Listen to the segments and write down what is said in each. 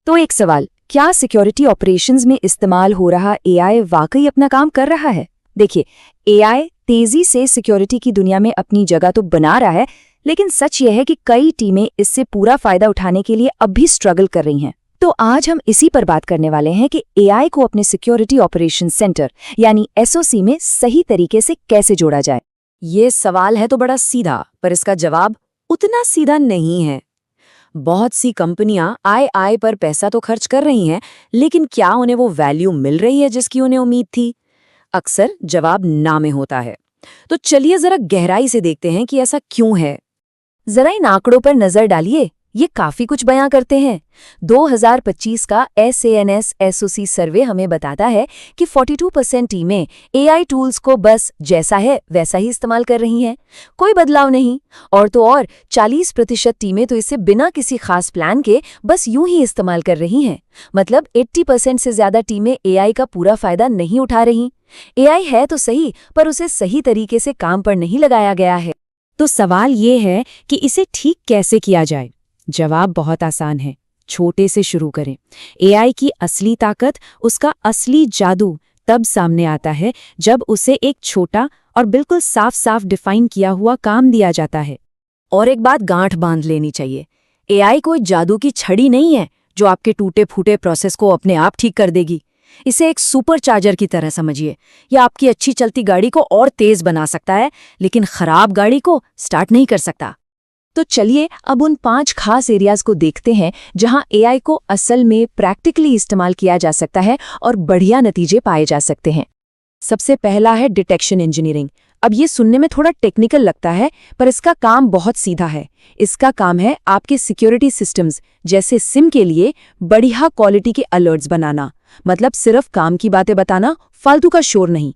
तो एक सवाल, क्या सिक्योरिटी ऑपरेशंस में इस्तेमाल हो रहा एआई वाकई अपना काम कर रहा है? देखिए, एआई तेजी से सिक्योरिटी की दुनिया में अपनी जगह तो बना रहा है, लेकिन सच यह है कि कई टीमें इससे पूरा फायदा उठाने के लिए अब भी स्ट्रगल कर रही हैं। तो आज हम इसी पर बात करने वाले हैं कि एआई को अपने सिक्योरिटी ऑपरेशन सेंटर यानी एसओसी में सही तरीके से कैसे जोड़ा जाए। ये सवाल है तो बड़ा सीधा, पर इसका जवाब उतना सीधा नहीं है। बहुत सी कंपनियां आय पर पैसा तो खर्च कर रही हैं, लेकिन क्या उन्हें वो वैल्यू मिल रही है जिसकी उन्हें उम्मीद थी? अक्सर जवाब ना में होता है। तो चलिए जरा गहराई से देखते हैं कि ऐसा क्यों है। जरा इन आंकड़ों पर नजर डालिए, ये काफी कुछ बयां करते हैं। 2025 का SANS एसओसी सर्वे हमें बताता है कि 42% टीमें एआई टूल्स को बस जैसा है वैसा ही इस्तेमाल कर रही हैं, कोई बदलाव नहीं। और तो और 40% टीमें तो इसे बिना किसी खास प्लान के बस यूं ही इस्तेमाल कर रही हैं। मतलब 80% से ज्यादा टीमें एआई का पूरा फायदा नहीं उठा रही। एआई है तो सही, पर उसे सही तरीके से काम पर नहीं लगाया गया है। तो सवाल ये है कि इसे ठीक कैसे किया जाए। जवाब बहुत आसान है, छोटे से शुरू करें। एआई की असली ताकत, उसका असली जादू तब सामने आता है जब उसे एक छोटा और बिल्कुल साफ साफ डिफाइन किया हुआ काम दिया जाता है। और एक बात गांठ बांध लेनी चाहिए, एआई कोई जादू की छड़ी नहीं है जो आपके टूटे फूटे प्रोसेस को अपने आप ठीक कर देगी। इसे एक सुपर चार्जर की तरह समझिए। यह आपकी अच्छी चलती गाड़ी को और तेज बना सकता है, लेकिन खराब गाड़ी को स्टार्ट नहीं कर सकता। तो चलिए अब उन 5 खास एरियाज को देखते हैं जहां एआई को असल में प्रैक्टिकली इस्तेमाल किया जा सकता है और बढ़िया नतीजे पाए जा सकते हैं। सबसे पहला है डिटेक्शन इंजीनियरिंग। अब ये सुनने में थोड़ा टेक्निकल लगता है, पर इसका काम बहुत सीधा है। इसका काम है आपके सिक्योरिटी सिस्टम्स जैसे सिम के लिए बढ़िया क्वालिटी के अलर्ट्स बनाना। मतलब सिर्फ काम की बातें बताना, फालतू का शोर नहीं।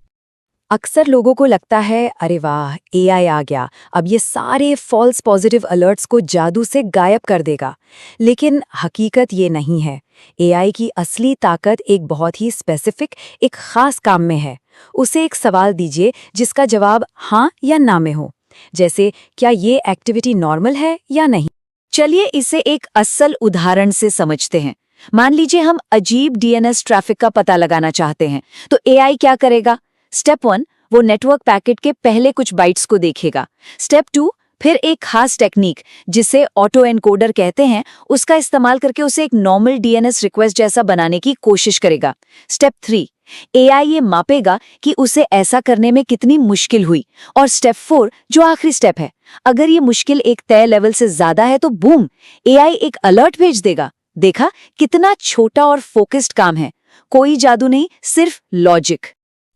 अक्सर लोगों को लगता है, अरे वाह, एआई आ गया, अब ये सारे फॉल्स पॉजिटिव अलर्ट्स को जादू से गायब कर देगा। लेकिन हकीकत ये नहीं है। एआई की असली ताकत एक बहुत ही स्पेसिफिक, एक खास काम में है। उसे एक सवाल दीजिए जिसका जवाब हाँ या ना में हो। जैसे, क्या ये एक्टिविटी नॉर्मल है या नहीं। चलिए इसे एक असल उदाहरण से समझते हैं। मान लीजिए हम अजीब डीएनएस ट्रैफिक का पता लगाना चाहते हैं, तो एआई क्या करेगा? स्टेप 1, वो नेटवर्क पैकेट के पहले कुछ बाइट्स को देखेगा। स्टेप 2, फिर एक खास टेक्निक जिसे ऑटो एनकोडर कहते हैं, उसका इस्तेमाल करके उसे एक नॉर्मल डीएनएस रिक्वेस्ट जैसा बनाने की कोशिश करेगा। स्टेप 3, एआई ये मापेगा कि उसे ऐसा करने में कितनी मुश्किल हुई। और स्टेप 4, जो आखिरी स्टेप है, अगर ये मुश्किल एक तय लेवल से ज्यादा है तो बूम, एआई एक अलर्ट भेज देगा। देखा, कितना छोटा और फोकस्ड काम है। कोई जादू नहीं, सिर्फ लॉजिक।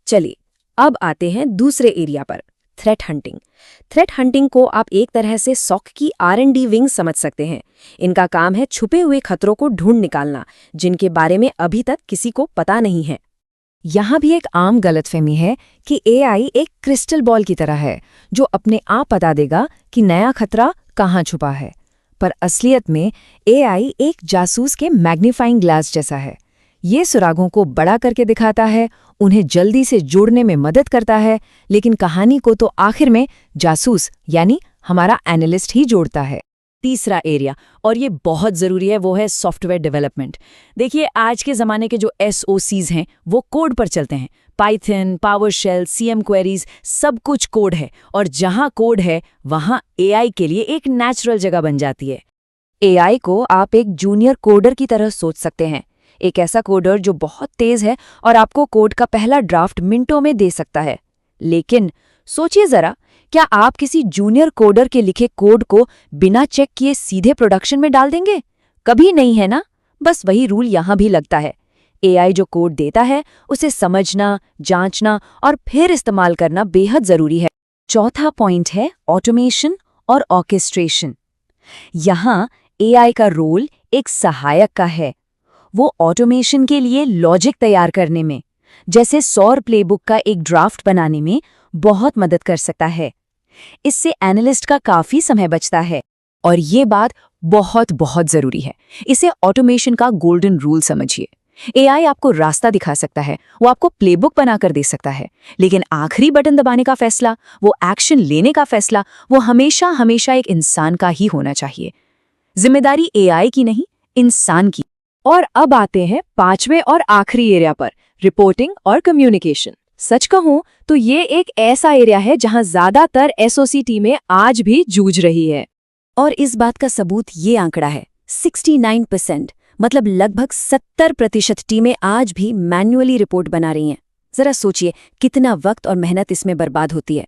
चलिए अब आते हैं दूसरे एरिया पर, थ्रेट हंटिंग। थ्रेट हंटिंग को आप एक तरह से सॉक की R&D विंग समझ सकते हैं। इनका काम है छुपे हुए खतरों को ढूंढ निकालना, जिनके बारे में अभी तक किसी को पता नहीं है। यहाँ भी एक आम गलतफहमी है कि एआई एक क्रिस्टल बॉल की तरह है जो अपने आप बता देगा कि नया खतरा कहाँ छुपा है। पर असलियत में एआई एक जासूस के मैग्नीफाइंग ग्लास जैसा है। ये सुरागों को बड़ा करके दिखाता है, उन्हें जल्दी से जोड़ने में मदद करता है, लेकिन कहानी को तो आखिर में जासूस यानी हमारा एनालिस्ट ही जोड़ता है। तीसरा एरिया, और ये बहुत ज़रूरी है, वो है सॉफ्टवेयर डेवलपमेंट। देखिए, आज के ज़माने के जो SOCs हैं वो कोड पर चलते हैं। पाइथन, पावरशेल, CM क्वेरीज, सब कुछ कोड है। और जहाँ कोड है वहाँ एआई के लिए एक नेचुरल जगह बन जाती है। एआई को आप एक जूनियर कोडर की तरह सोच सकते हैं। एक ऐसा कोडर जो बहुत तेज है और आपको कोड का पहला ड्राफ्ट मिनटों में दे सकता है। लेकिन सोचिए जरा, क्या आप किसी जूनियर कोडर के लिखे कोड को बिना चेक किए सीधे प्रोडक्शन में डाल देंगे? कभी नहीं, है ना? बस वही रूल यहाँ भी लगता है। एआई जो कोड देता है उसे समझना, जांचना और फिर इस्तेमाल करना बेहद जरूरी है। चौथा पॉइंट है ऑटोमेशन और ऑर्केस्ट्रेशन। यहाँ एआई का रोल एक सहायक का है। वो ऑटोमेशन के लिए लॉजिक तैयार करने में, जैसे सौर प्लेबुक का एक ड्राफ्ट बनाने में बहुत मदद कर सकता है। इससे एनालिस्ट का काफी समय बचता है। और ये बात बहुत बहुत जरूरी है, इसे ऑटोमेशन का गोल्डन रूल समझिए। एआई आपको रास्ता दिखा सकता है, वो आपको प्लेबुक बनाकर दे सकता है, लेकिन आखिरी बटन दबाने का फैसला, वो एक्शन लेने का फैसला, वो हमेशा हमेशा एक इंसान का ही होना चाहिए। जिम्मेदारी एआई की नहीं, इंसान की। और अब आते हैं पांचवें और आखिरी एरिया पर, रिपोर्टिंग और कम्युनिकेशन। सच कहूं तो ये एक ऐसा एरिया है जहां ज्यादातर एसओसी टीमें आज भी जूझ रही है। और इस बात का सबूत ये आंकड़ा है, 69%, मतलब लगभग 70% टीमें आज भी मैन्युअली रिपोर्ट बना रही हैं। जरा सोचिए कितना वक्त और मेहनत इसमें बर्बाद होती है।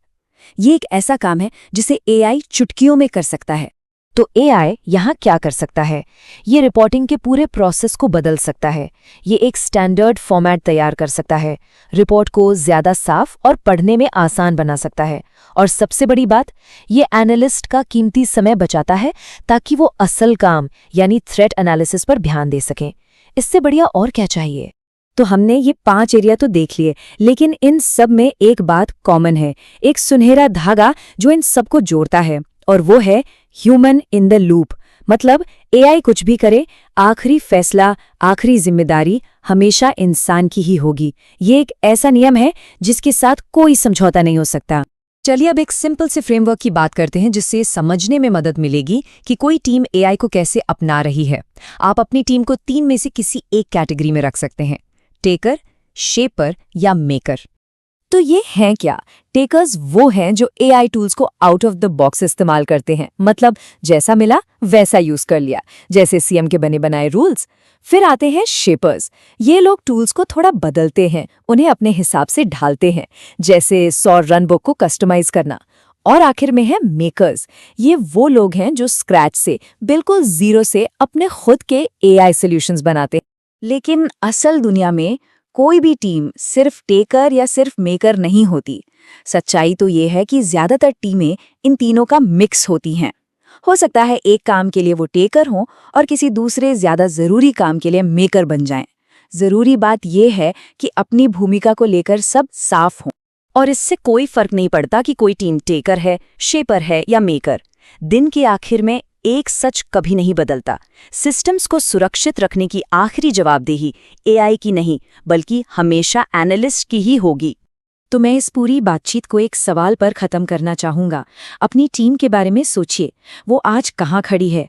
ये एक ऐसा काम है जिसे एआई चुटकियों में कर सकता है। तो एआई यहाँ क्या कर सकता है? ये रिपोर्टिंग के पूरे प्रोसेस को बदल सकता है। ये एक स्टैंडर्ड फॉर्मेट तैयार कर सकता है, रिपोर्ट को ज्यादा साफ और पढ़ने में आसान बना सकता है। और सबसे बड़ी बात, ये एनालिस्ट का कीमती समय बचाता है ताकि वो असल काम यानी थ्रेट एनालिसिस पर ध्यान दे सकें। इससे बढ़िया और क्या चाहिए? तो हमने ये 5 एरिया तो देख लिए, लेकिन इन सब में एक बात कॉमन है, एक सुनहरा धागा जो इन सबको जोड़ता है, और वो है ह्यूमन इन द लूप। मतलब एआई कुछ भी करे, आखिरी फैसला, आखिरी जिम्मेदारी हमेशा इंसान की ही होगी। ये एक ऐसा नियम है जिसके साथ कोई समझौता नहीं हो सकता। चलिए अब एक सिंपल से फ्रेमवर्क की बात करते हैं जिससे समझने में मदद मिलेगी कि कोई टीम एआई को कैसे अपना रही है। आप अपनी टीम को 3 में से किसी एक कैटेगरी में रख सकते हैं, टेकर, शेपर या मेकर। तो ये हैं क्या? टेकर्स वो हैं जो एआई टूल्स को आउट ऑफ द बॉक्स इस्तेमाल करते हैं, मतलब जैसा मिला वैसा यूज कर लिया, जैसे सीएम के बने बनाए रूल्स। फिर आते हैं शेपर्स। ये लोग टूल्स को थोड़ा बदलते हैं, उन्हें अपने हिसाब से ढालते हैं, जैसे 100 रन बुक को कस्टमाइज करना। और आखिर में है मेकर्स। ये वो लोग हैं जो स्क्रैच से, बिल्कुल जीरो से अपने खुद के एआई सॉल्यूशंस बनाते हैं। लेकिन असल दुनिया में कोई भी टीम सिर्फ टेकर या सिर्फ मेकर नहीं होती। सच्चाई तो ये है कि ज्यादातर टीमें इन तीनों का मिक्स होती हैं। हो सकता है एक काम के लिए वो टेकर हों और किसी दूसरे ज्यादा जरूरी काम के लिए मेकर बन जाएं। जरूरी बात यह है कि अपनी भूमिका को लेकर सब साफ हों, और इससे कोई फर्क नहीं पड़ता कि कोई टीम टेकर है, शेपर है या मेकर। दिन के आखिर में एक सच कभी नहीं बदलता, सिस्टम्स को सुरक्षित रखने की आखिरी जवाबदेही एआई की नहीं बल्कि हमेशा एनालिस्ट की ही होगी। तो मैं इस पूरी बातचीत को एक सवाल पर खत्म करना चाहूंगा। अपनी टीम के बारे में सोचिए, वो आज कहाँ खड़ी है,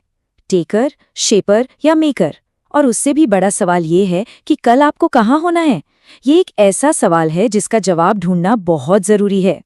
टेकर, शेपर या मेकर? और उससे भी बड़ा सवाल ये है कि कल आपको कहाँ होना है। ये एक ऐसा सवाल है जिसका जवाब ढूंढना बहुत जरूरी है।